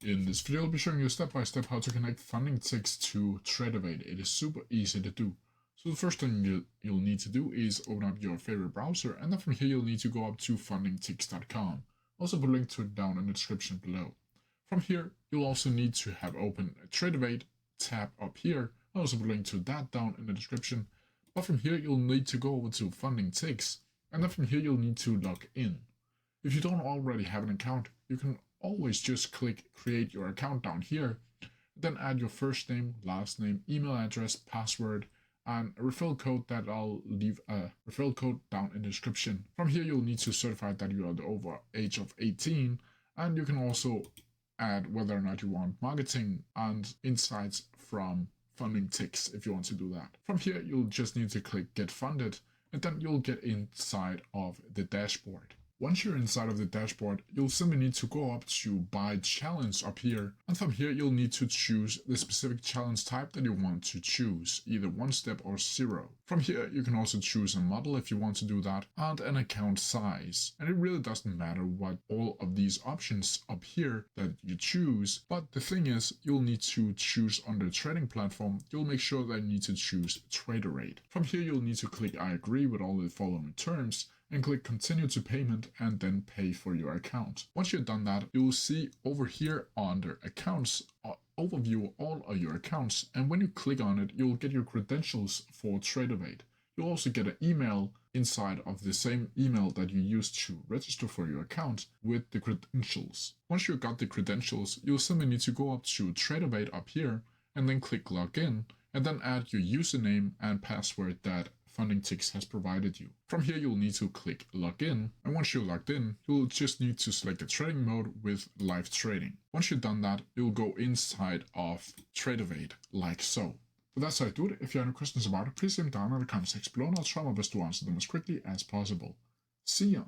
In this video, I'll be showing you step by step how to connect FundingTicks to Tradovate. It is super easy to do. So the first thing you'll need to do is open up your favorite browser, and then from here you'll need to go up to fundingticks.com. Also put a link to it down in the description below. From here, you'll also need to have open a Tradovate tab up here. I'll also put a link to that down in the description. But from here, you'll need to go over to FundingTicks, and then from here you'll need to log in. If you don't already have an account, you can always just click create your account down here, then add your first name, last name, email address, password, and a referral code that I'll leave a referral code down in the description. From here, you'll need to certify that you are the over age of 18, and you can also add whether or not you want marketing and insights from FundingTicks if you want to do that. From here, you'll just need to click get funded, and then you'll get inside of the dashboard. Once you're inside of the dashboard, you'll simply need to go up to buy challenge up here, and from here you'll need to choose the specific challenge type that you want to choose, either 1 step or 0. From here you can also choose a model if you want to do that, and an account size. And it really doesn't matter what all of these options up here that you choose, but the thing is, you'll need to choose on the trading platform. You'll make sure that you need to choose Tradovate. From here you'll need to click I agree with all the following terms, and click continue to payment, and then pay for your account. Once you've done that, you'll see over here under accounts overview all of your accounts, and when you click on it, you'll get your credentials for Tradovate. You'll also get an email inside of the same email that you used to register for your account with the credentials. Once you've got the credentials, you'll simply need to go up to Tradovate up here and then click login, and then add your username and password that FundingTicks has provided you. From here, you'll need to click login, and once you're logged in, you'll just need to select a trading mode with live trading. Once you've done that, you'll go inside of Tradovate like so. But that's how I do it. If you have any questions about it, please leave them down in the comment section below, and I'll try my best to answer them as quickly as possible. See ya!